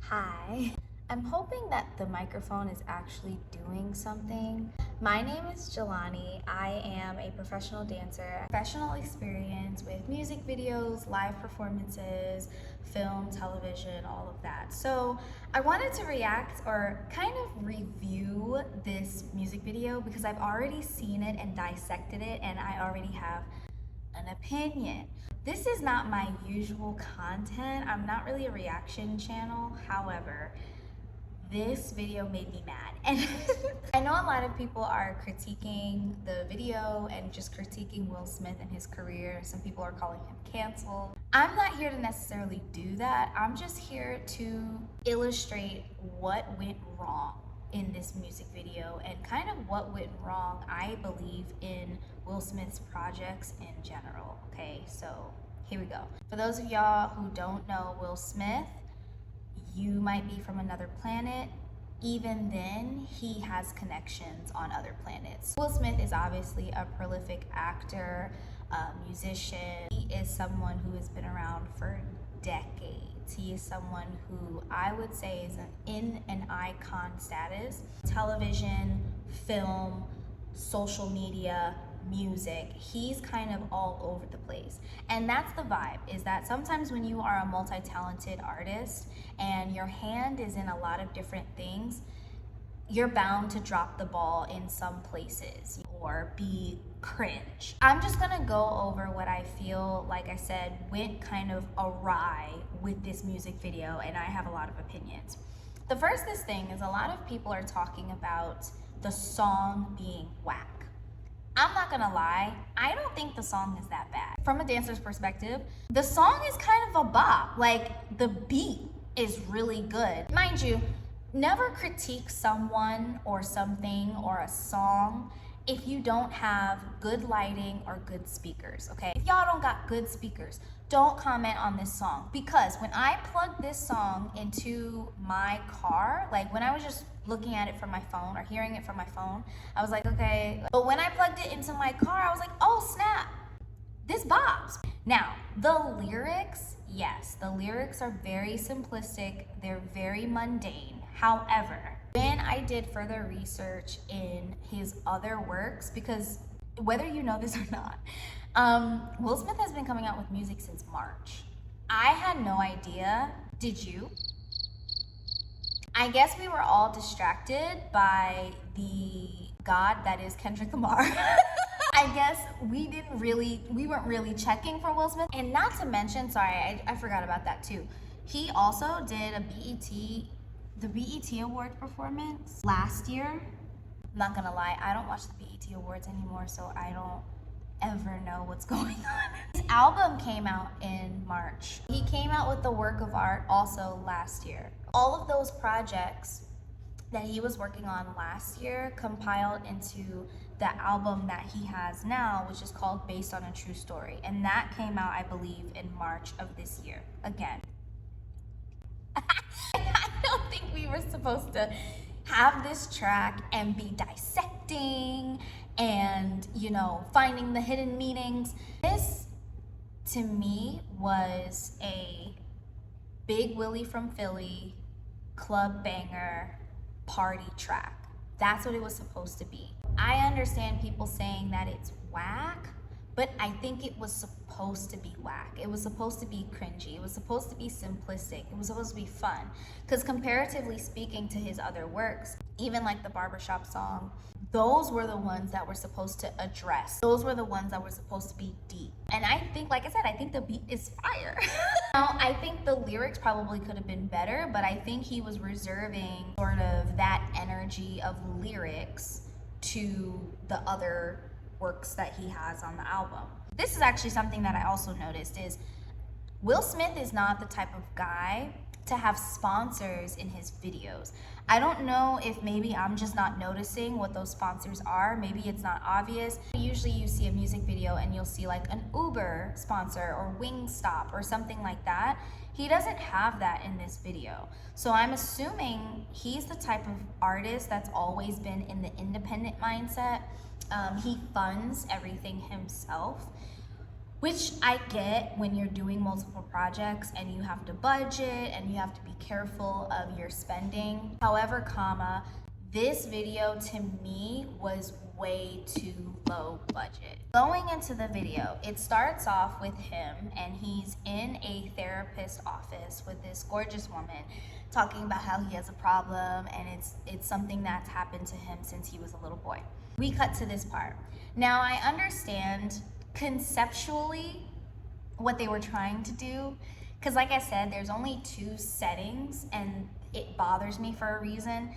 Hi. I'm hoping that the microphone is actually doing something. My name is Jelani. I am a professional dancer. Professional experience with music videos, live performances, film, television, all of that. So I wanted to react or kind of review this music video because I've already seen it and dissected it, and I already have an opinion. This is not my usual content. I'm not really a reaction channel. However, this video made me mad. And I know a lot of people are critiquing the video and just critiquing Will Smith and his career. Some people are calling him canceled. I'm not here to necessarily do that. I'm just here to illustrate what went wrong in this music video and kind of what went wrong, I believe, in Will Smith's projects in general. Okay, so here we go. For those of y'all who don't know Will Smith, you might be from another planet. Even then, he has connections on other planets. Will Smith is obviously a prolific actor, musician. He is someone who has been around for decades. He is someone who I would say is in an icon status. Television, film, social media, music, he's kind of all over the place. And that's the vibe, is that sometimes when you are a multi-talented artist and your hand is in a lot of different things, you're bound to drop the ball in some places or be cringe. I'm just gonna go over what I feel, like I said, went kind of awry with this music video, and I have a lot of opinions. The first thing is a lot of people are talking about the song being whack. I'm not gonna lie, I don't think the song is that bad. From a dancer's perspective, the song is kind of a bop. Like, the beat is really good. Mind you, never critique someone or something or a song if you don't have good lighting or good speakers, okay? If y'all don't got good speakers, don't comment on this song, because when I plugged this song into my car, like when I was just looking at it from my phone or hearing it from my phone, I was like, okay. But when I plugged it into my car, I was like, oh snap, this bops. Now, the lyrics, yes, the lyrics are very simplistic. They're very mundane. However, when I did further research in his other works, because whether you know this or not, Will Smith has been coming out with music since March. I had no idea. Did you? I guess we were all distracted by the god that is Kendrick Lamar. I guess we weren't really checking for Will Smith. And not to mention, sorry, I forgot about that too. He also did the BET Award performance last year. I'm not gonna lie, I don't watch the BET Awards anymore, so I don't ever know what's going on. His album came out in March. He came out with the work of art also last year. All of those projects that he was working on last year compiled into the album that he has now, which is called Based on a True Story. And that came out, I believe, in March of this year. Again, I don't think we were supposed to have this track and be dissecting and, you know, finding the hidden meanings. This, to me, was a Big Willie from Philly club banger party track. That's what it was supposed to be. I understand people saying that it's whack, but I think it was supposed to be whack. It was supposed to be cringy. It was supposed to be simplistic. It was supposed to be fun. Because comparatively speaking to his other works, even like the Barbershop song, those were the ones that were supposed to address. Those were the ones that were supposed to be deep. And I think, like I said, I think the beat is fire. Now, I think the lyrics probably could have been better, but I think he was reserving sort of that energy of lyrics to the other works that he has on the album. This is actually something that I also noticed is Will Smith is not the type of guy to have sponsors in his videos. I don't know if maybe I'm just not noticing what those sponsors are. Maybe it's not obvious. Usually you see a music video and you'll see like an Uber sponsor or Wingstop or something like that. He doesn't have that in this video. So I'm assuming he's the type of artist that's always been in the independent mindset. He funds everything himself. which I get when you're doing multiple projects and you have to budget and you have to be careful of your spending. However, this video to me was way too low budget. Going into the video, it starts off with him and he's in a therapist's office with this gorgeous woman talking about how he has a problem and it's something that's happened to him since he was a little boy. We cut to this part. Now I understand conceptually what they were trying to do, because like I said, there's only 2 settings and it bothers me for a reason.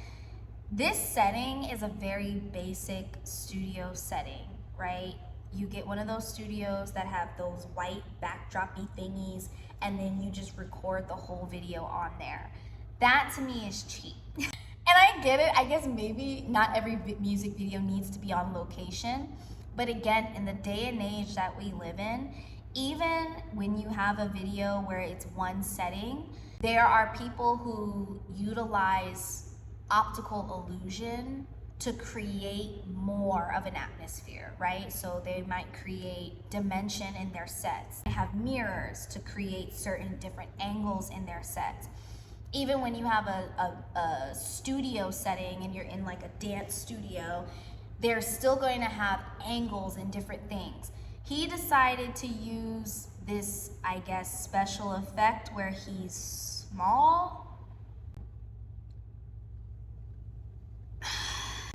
This setting is a very basic studio setting, right? You get one of those studios that have those white backdroppy thingies and then you just record the whole video on there. That to me is cheap. And I get it, I guess maybe not every music video needs to be on location, but again, in the day and age that we live in, even when you have a video where it's one setting, there are people who utilize optical illusion to create more of an atmosphere, right? So they might create dimension in their sets. They have mirrors to create certain different angles in their sets. Even when you have a studio setting and you're in like a dance studio, they're still going to have angles and different things. He decided to use this, I guess, special effect where he's small.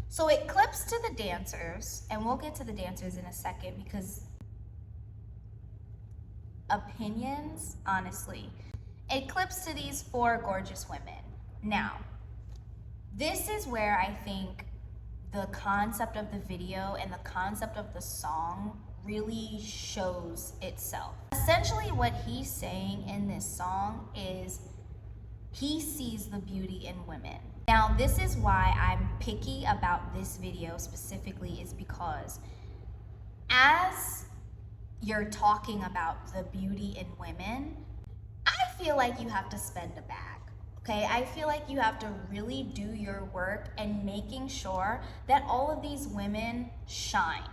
So it clips to the dancers, and we'll get to the dancers in a second because opinions, honestly. It clips to these 4 gorgeous women. Now, this is where I think the concept of the video and the concept of the song really shows itself. Essentially what he's saying in this song is he sees the beauty in women. Now, this is why I'm picky about this video specifically, is because as you're talking about the beauty in women, I feel like you have to spend a bag, okay? I feel like you have to really do your work and making sure that all of these women shine.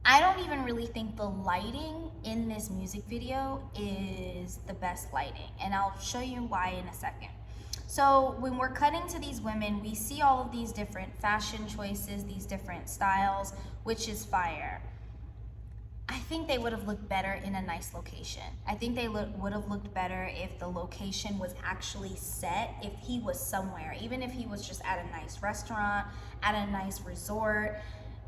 I don't even really think the lighting in this music video is the best lighting, and I'll show you why in a second. So when we're cutting to these women, we see all of these different fashion choices, these different styles, which is fire. I think they would have looked better in a nice location. I think they would have looked better if the location was actually set, if he was somewhere, even if he was just at a nice restaurant, at a nice resort,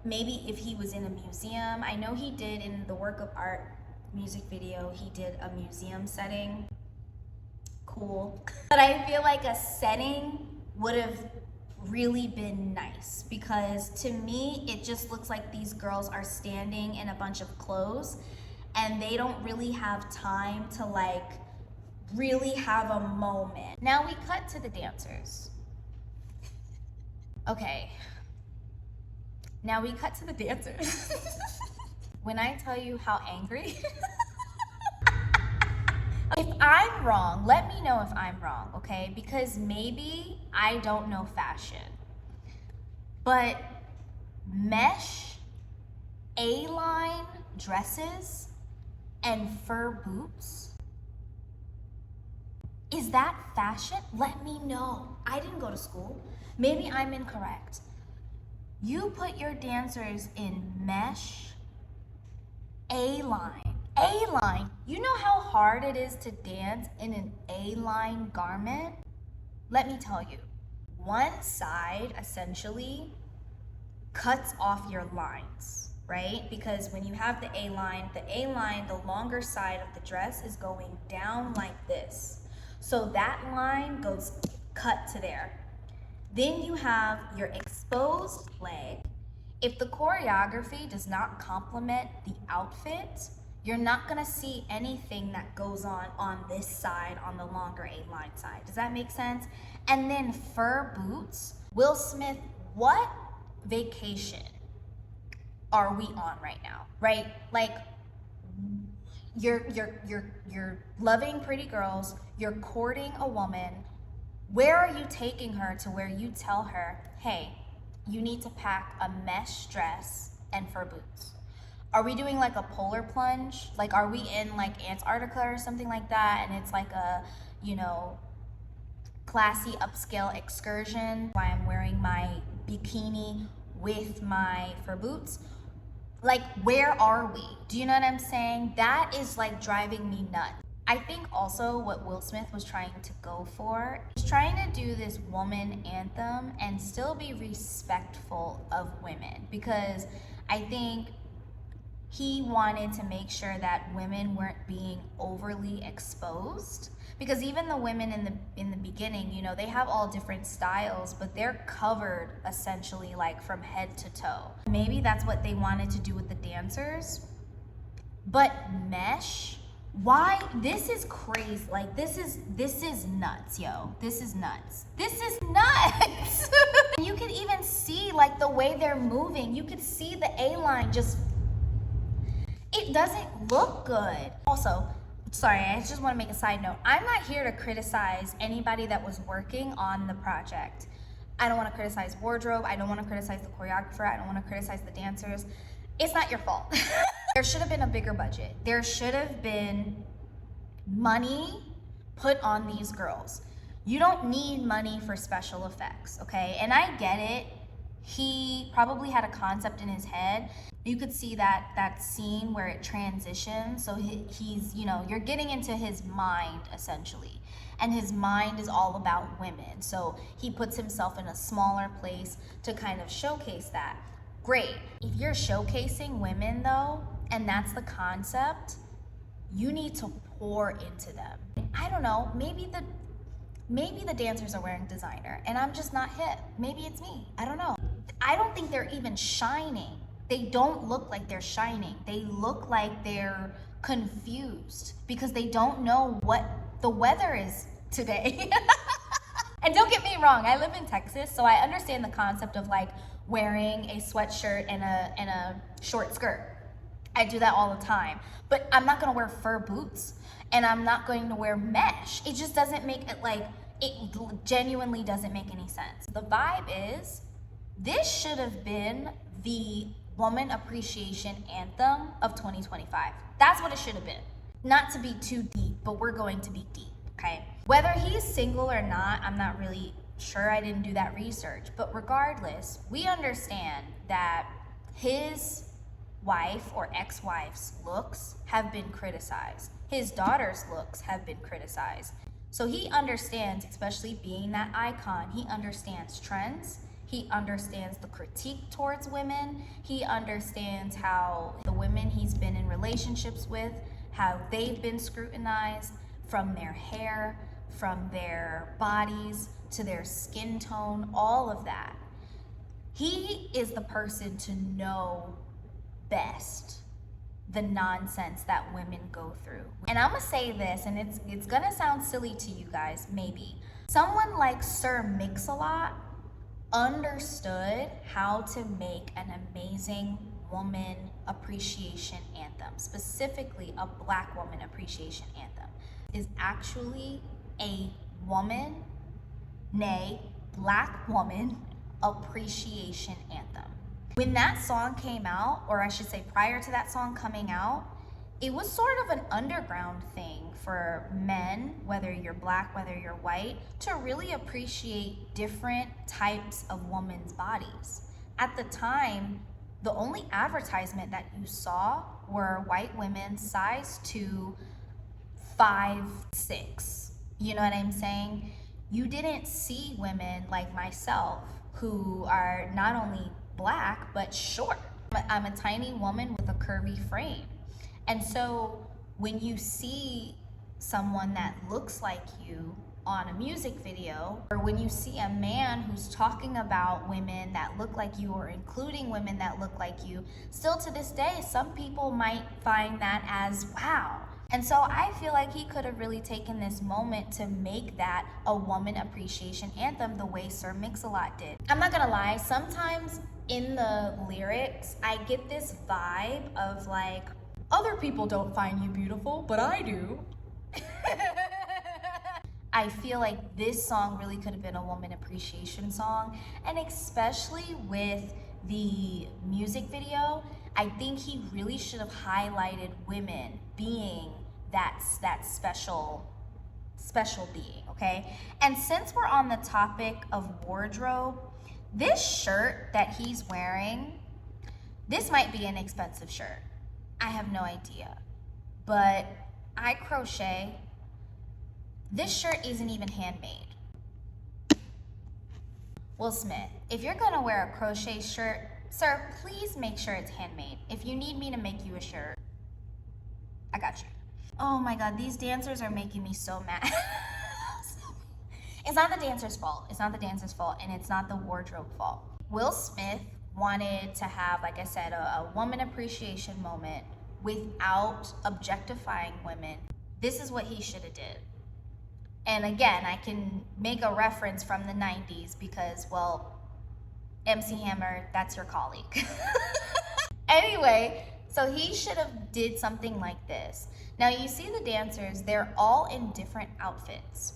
maybe if he was in a museum. I know he did in the Work of Art music video, he did a museum setting. Cool. But I feel like a setting would have really been nice, because to me it just looks like these girls are standing in a bunch of clothes and they don't really have time to like really have a moment. Now we cut to the dancers. Okay, now we cut to the dancers. When I tell you how angry if I'm wrong, let me know if I'm wrong, okay? Because maybe I don't know fashion. But mesh, A-line dresses, and fur boots, is that fashion? Let me know. I didn't go to school. Maybe I'm incorrect. You put your dancers in mesh, A-line. A-line, you know how hard it is to dance in an A-line garment? Let me tell you, one side essentially cuts off your lines, right? Because when you have the A-line, the longer side of the dress is going down like this. So that line goes cut to there. Then you have your exposed leg. If the choreography does not complement the outfit, you're not gonna see anything that goes on this side, on the longer A-line side. Does that make sense? And then fur boots. Will Smith, what vacation are we on right now, right? Like, you're loving pretty girls, you're courting a woman. Where are you taking her to where you tell her, hey, you need to pack a mesh dress and fur boots? are we doing like a polar plunge? Like, are we in like Antarctica or something like that? And it's like a, you know, classy upscale excursion. Why I'm wearing my bikini with my fur boots. Like, where are we? Do you know what I'm saying? That is like driving me nuts. I think also what Will Smith was trying to go for is trying to do this woman anthem and still be respectful of women, because I think he wanted to make sure that women weren't being overly exposed, because even the women in the beginning, you know, they have all different styles, but they're covered essentially like from head to toe. Maybe that's what they wanted to do with the dancers, but mesh, why? This is crazy. Like, this is nuts, yo. This is nuts. This is nuts. You could even see like the way they're moving. You could see the A-line just, it doesn't look good. Also, sorry, I just want to make a side note. I'm not here to criticize anybody that was working on the project. I don't want to criticize wardrobe. I don't want to criticize the choreographer. I don't want to criticize the dancers. It's not your fault. There should have been a bigger budget. There should have been money put on these girls. You don't need money for special effects, okay? And I get it. He probably had a concept in his head. You could see that scene where it transitions. So he's, you know, you're getting into his mind essentially. And his mind is all about women. So he puts himself in a smaller place to kind of showcase that. Great. If you're showcasing women though, and that's the concept, you need to pour into them. I don't know, maybe the dancers are wearing designer and I'm just not hip. Maybe it's me, I don't know. I don't think they're even shining. They don't look like they're shining. They look like they're confused because they don't know what the weather is today. And don't get me wrong, I live in Texas, so I understand the concept of like wearing a sweatshirt and a short skirt. I do that all the time, but I'm not gonna wear fur boots and I'm not going to wear mesh. It just doesn't make it, like, it genuinely doesn't make any sense. The vibe is, this should have been the Woman Appreciation Anthem of 2025. That's what it should have been. Not to be too deep, but we're going to be deep, okay? Whether he's single or not, I'm not really sure. I didn't do that research, but regardless, we understand that his wife or ex-wife's looks have been criticized. His daughter's looks have been criticized. So he understands, especially being that icon, he understands trends. He understands the critique towards women. He understands how the women he's been in relationships with, how they've been scrutinized from their hair, from their bodies, to their skin tone, all of that. He is the person to know best the nonsense that women go through. And I'm gonna say this, and it's gonna sound silly to you guys, maybe. Someone like Sir Mix-a-Lot understood how to make an amazing woman appreciation anthem, specifically a Black woman appreciation anthem, is actually a woman, nay, Black woman appreciation anthem. When that song came out, or I should say prior to that song coming out, it was sort of an underground thing for men, whether you're Black, whether you're white, to really appreciate different types of women's bodies. At the time, the only advertisement that you saw were white women size 2, 5, 6. You know what I'm saying? You didn't see women like myself who are not only Black, but short. I'm a tiny woman with a curvy frame. And so when you see someone that looks like you on a music video, or when you see a man who's talking about women that look like you or including women that look like you, still to this day, some people might find that as wow. And so I feel like he could have really taken this moment to make that a woman appreciation anthem the way Sir Mix-a-Lot did. I'm not gonna lie, sometimes in the lyrics, I get this vibe of like, other people don't find you beautiful, but I do. I feel like this song really could have been a woman appreciation song, and especially with the music video, I think he really should have highlighted women being that special being, okay? And since we're on the topic of wardrobe, this shirt that he's wearing, this might be an expensive shirt. I have no idea. But I crochet. This shirt isn't even handmade. Will Smith, if you're gonna wear a crochet shirt, sir, please make sure it's handmade. If you need me to make you a shirt, I got you. Oh my God, these dancers are making me so mad. It's not the dancer's fault. It's not the dancer's fault, and it's not the wardrobe fault. Will Smith wanted to have, like I said, a woman appreciation moment without objectifying women. This is what he should have did. And again, I can make a reference from the 90s because, well, MC Hammer, that's your colleague. Anyway, so he should have did something like this. Now you see the dancers, they're all in different outfits,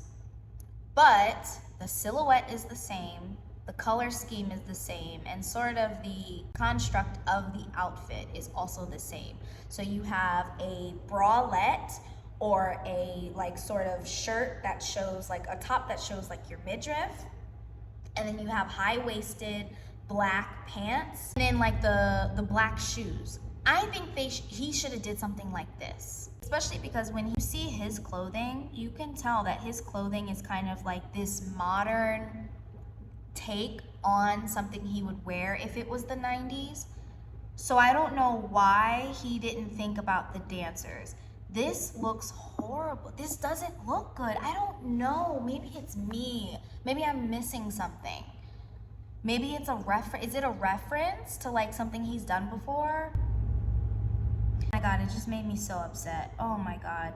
but the silhouette is the same, the color scheme is the same, and sort of the construct of the outfit is also the same. So you have a bralette or a like sort of shirt that shows like a top that shows like your midriff, and then you have high-waisted black pants, and then like the black shoes. I think he should have did something like this, especially because when you see his clothing, you can tell that his clothing is kind of like this modern take on something he would wear if it was the 90s. So I don't know why he didn't think about the dancers. This looks horrible. This doesn't look good. I don't know. Maybe it's me. Maybe I'm missing something. Maybe it's a reference. Is it a reference to like something he's done before? Oh my God, it just made me so upset. Oh my God.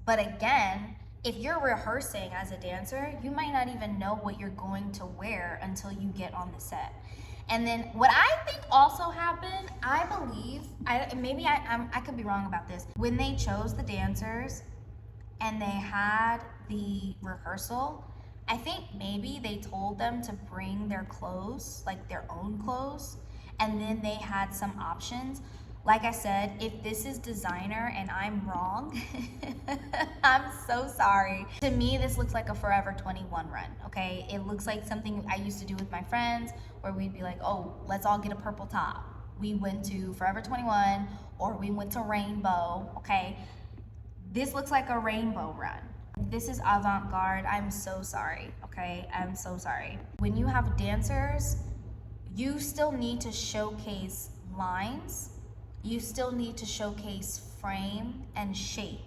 But again, if you're rehearsing as a dancer, you might not even know what you're going to wear until you get on the set. And then what I think also happened, I believe, I could be wrong about this. When they chose the dancers and they had the rehearsal, I think maybe they told them to bring their clothes, like their own clothes, and then they had some options. Like I said, if this is designer and I'm wrong, I'm so sorry. To me, this looks like a Forever 21 run, okay? It looks like something I used to do with my friends where we'd be like, oh, let's all get a purple top. We went to Forever 21 or we went to Rainbow, okay? This looks like a Rainbow run. This is avant-garde. I'm so sorry, okay? I'm so sorry. When you have dancers, you still need to showcase lines. You still need to showcase frame and shape.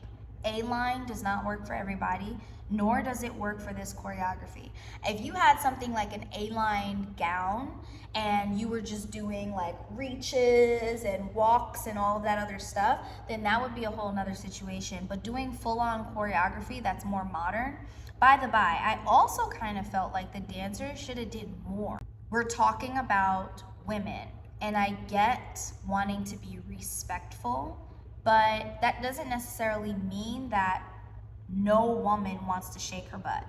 A-line does not work for everybody, nor does it work for this choreography. If you had something like an A-line gown and you were just doing like reaches and walks and all of that other stuff, then that would be a whole nother situation. But doing full-on choreography that's more modern, by the by, I also kind of felt like the dancers should have did more. We're talking about women. And I get wanting to be respectful, but that doesn't necessarily mean that no woman wants to shake her butt.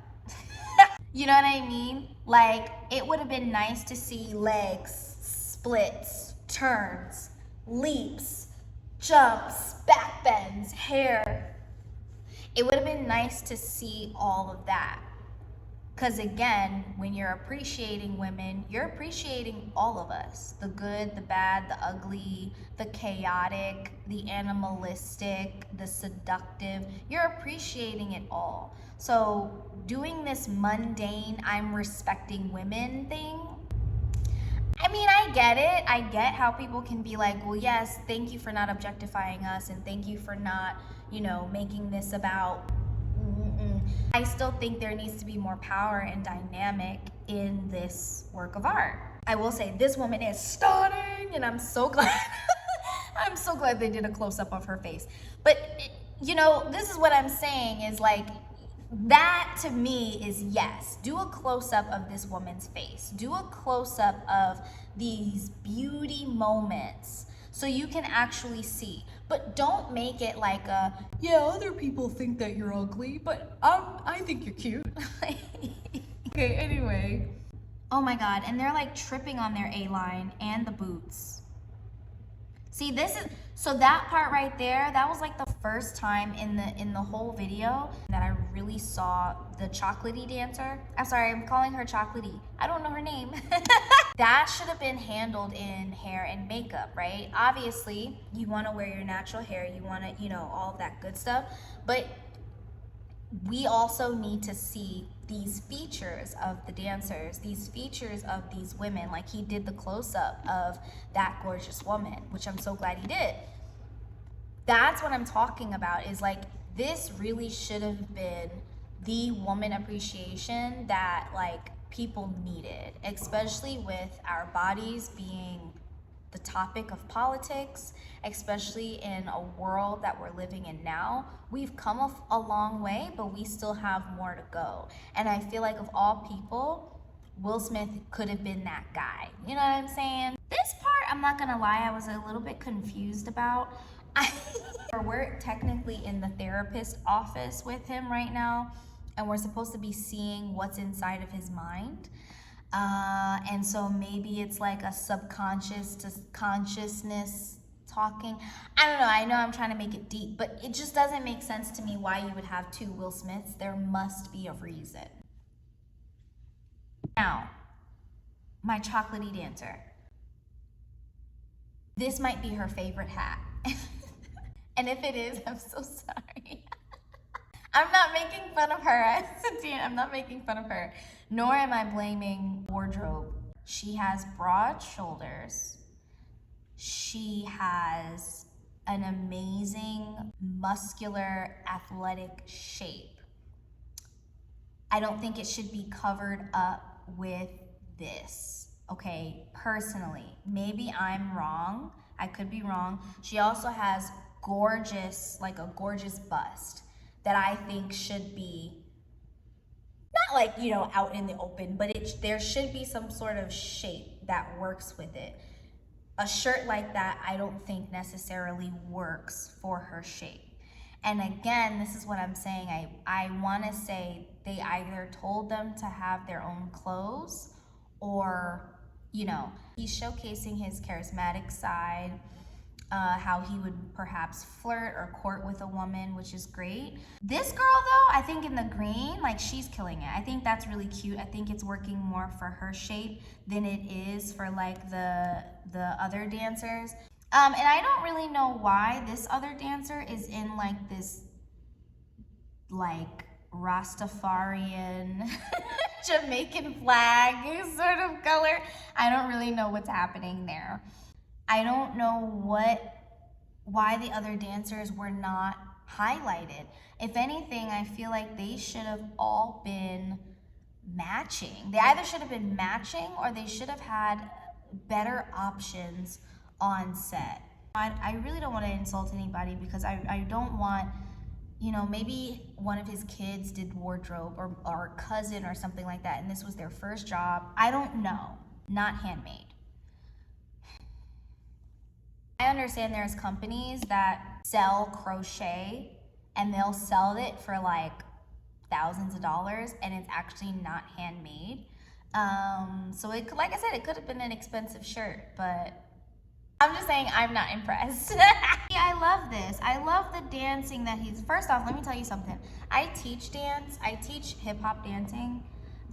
You know what I mean? Like, it would have been nice to see legs, splits, turns, leaps, jumps, back bends, hair. It would have been nice to see all of that. Because again, when you're appreciating women, you're appreciating all of us. The good, the bad, the ugly, the chaotic, the animalistic, the seductive. You're appreciating it all. So doing this mundane, I'm respecting women thing, I mean, I get it. I get how people can be like, well, yes, thank you for not objectifying us and thank you for not, making this about I still think there needs to be more power and dynamic in this work of art. I will say this woman is stunning and I'm so glad I'm so glad they did a close-up of her face. But this is what I'm saying is like that to me is yes. Do a close-up of this woman's face. Do a close-up of these beauty moments so you can actually see. But don't make it like other people think that you're ugly, but I think you're cute. Okay, anyway. Oh my God, and they're like tripping on their A-line and the boots. See, this is, so that part right there, that was like the first time in the whole video that I really saw the chocolatey dancer. I'm sorry, I'm calling her chocolatey. I don't know her name. That should have been handled in hair and makeup, right? Obviously, you want to wear your natural hair, you want to, you know, all of that good stuff, but we also need to see these features of the dancers, these features of these women, like he did the close-up of that gorgeous woman, which I'm so glad he did. That's what I'm talking about, is like, this really should have been the woman appreciation that like people needed, especially with our bodies being the topic of politics, especially in a world that we're living in now. We've come a long way, but we still have more to go. And I feel like of all people, Will Smith could have been that guy. You know what I'm saying? This part, I'm not gonna lie, I was a little bit confused about. We're technically in the therapist office with him right now, and we're supposed to be seeing what's inside of his mind. And so maybe it's like a subconscious to consciousness talking. I don't know. I know I'm trying to make it deep, but it just doesn't make sense to me why you would have two Will Smiths. There must be a reason. Now, my chocolatey dancer. This might be her favorite hat. And if it is, I'm so sorry. I'm not making fun of her. I'm not making fun of her. Nor am I blaming wardrobe. She has broad shoulders. She has an amazing, muscular, athletic shape. I don't think it should be covered up with this, okay? Personally, maybe I'm wrong. I could be wrong. She also has gorgeous, like a gorgeous bust that I think should be not like, you know, out in the open, but there should be some sort of shape that works with it. A shirt like that, I don't think necessarily works for her shape. And again, this is what I'm saying. I want to say they either told them to have their own clothes, or, you know, he's showcasing his charismatic side, how he would perhaps flirt or court with a woman, which is great. This girl though, I think in the green, like, she's killing it. I think that's really cute. I think it's working more for her shape than it is for like the other dancers. And I don't really know why this other dancer is in like this like Rastafarian Jamaican flag sort of color. I don't really know what's happening there. I don't know why the other dancers were not highlighted. If anything, I feel like they should have all been matching. They either should have been matching, or they should have had better options on set. I really don't want to insult anybody, because I don't want, you know, maybe one of his kids did wardrobe, or a cousin or something like that, and this was their first job. I don't know. Not handmade. I understand there's companies that sell crochet and they'll sell it for like thousands of dollars, and it's actually not handmade. So it could, like I said, it could have been an expensive shirt, but I'm just saying I'm not impressed. I love this. I love the dancing that he's, first off, let me tell you something. I teach dance, I teach hip hop dancing.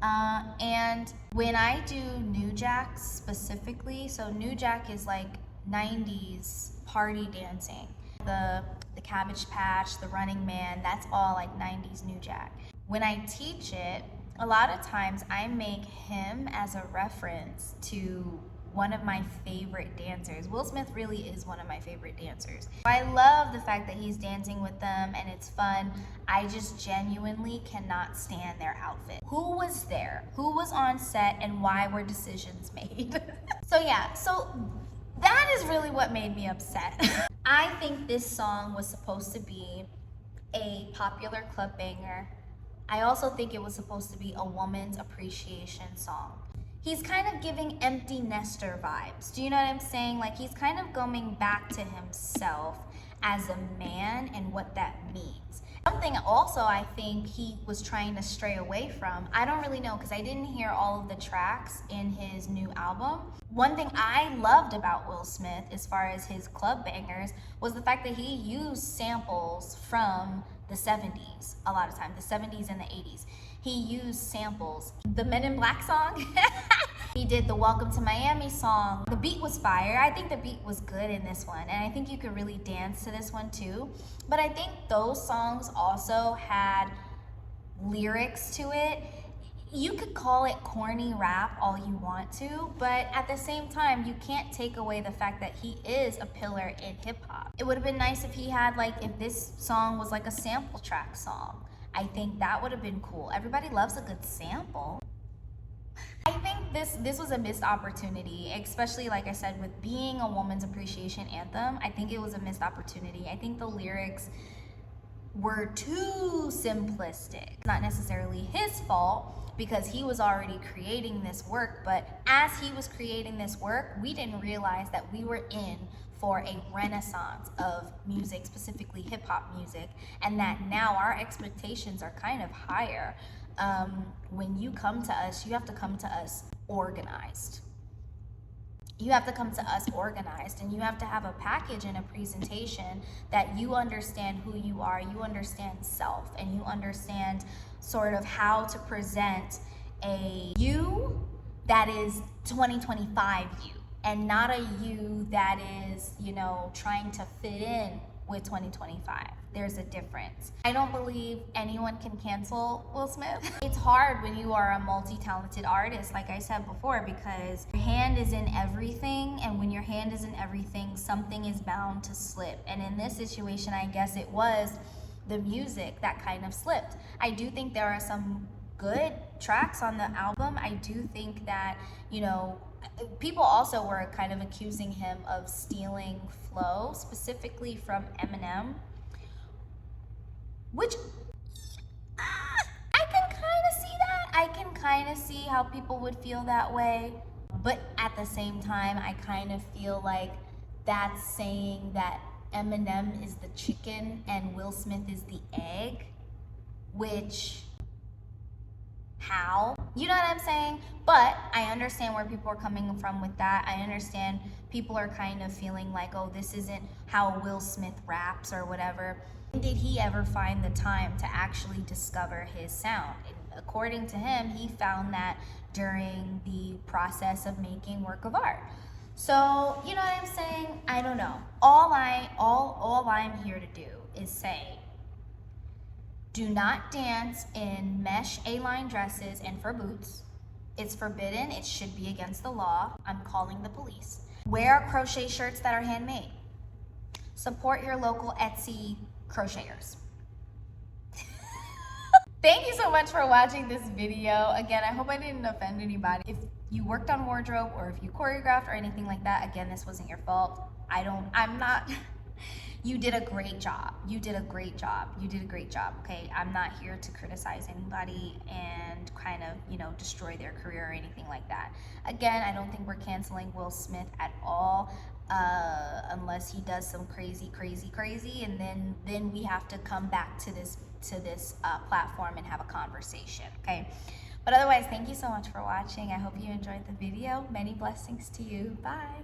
And when I do New Jack specifically, so New Jack is like 90s party dancing. The Cabbage Patch, the Running Man, that's all like 90s New Jack. When I teach it, a lot of times I make him as a reference to one of my favorite dancers. Will Smith really is one of my favorite dancers. I love the fact that he's dancing with them and it's fun. I just genuinely cannot stand their outfit. Who was there? Who was on set, and why were decisions made? So yeah, so that is really what made me upset. I think this song was supposed to be a popular club banger. I also think it was supposed to be a woman's appreciation song. He's kind of giving empty nester vibes. Do you know what I'm saying? Like, he's kind of going back to himself as a man and what that means. Something also I think he was trying to stray away from, I don't really know because I didn't hear all of the tracks in his new album. One thing I loved about Will Smith as far as his club bangers was the fact that he used samples from the 70s a lot of times, the 70s and the 80s. He used samples. The Men in Black song, he did the Welcome to Miami song. The beat was fire. I think the beat was good in this one, and I think you could really dance to this one too. But I think those songs also had lyrics to it. You could call it corny rap all you want to, but at the same time, you can't take away the fact that he is a pillar in hip hop. It would have been nice if he had, like, if this song was like a sample track song. I think that would have been cool. Everybody loves a good sample. I think this was a missed opportunity, especially, like I said, with being a woman's appreciation anthem. I think it was a missed opportunity. I think the lyrics were too simplistic. Not necessarily his fault because he was already creating this work, but as he was creating this work, we didn't realize that we were in for a renaissance of music, specifically hip hop music, and that now our expectations are kind of higher. When you come to us, you have to come to us organized. You have to come to us organized, and you have to have a package and a presentation that you understand who you are, you understand self, and you understand sort of how to present a you that is 2025 you, and not a you that is, you know, trying to fit in with 2025. There's a difference. I don't believe anyone can cancel Will Smith. It's hard when you are a multi-talented artist, like I said before, because your hand is in everything, and when your hand is in everything, something is bound to slip. And in this situation, I guess it was the music that kind of slipped. I do think there are some good tracks on the album. I do think that, you know, people also were kind of accusing him of stealing flow, specifically from Eminem, which I can kind of see that. I can kind of see how people would feel that way. But at the same time, I kind of feel like that's saying that Eminem is the chicken and Will Smith is the egg, which, how? You know what I'm saying? But I understand where people are coming from with that. I understand people are kind of feeling like, oh, this isn't how Will Smith raps or whatever. Did he ever find the time to actually discover his sound? And according to him, he found that during the process of making work of art. So, you know what I'm saying? I don't know. All I'm here to do is say, do not dance in mesh A-line dresses and fur boots. It's forbidden. It should be against the law. I'm calling the police. Wear crochet shirts that are handmade. Support your local Etsy crocheters. Thank you so much for watching this video. Again, I hope I didn't offend anybody. If you worked on wardrobe or if you choreographed or anything like that, again, this wasn't your fault. I'm not. You did a great job. You did a great job. You did a great job, okay? I'm not here to criticize anybody and kind of, you know, destroy their career or anything like that. Again, I don't think we're canceling Will Smith at all, unless he does some crazy, and then we have to come back to this platform and have a conversation, okay? But otherwise, thank you so much for watching. I hope you enjoyed the video. Many blessings to you. Bye.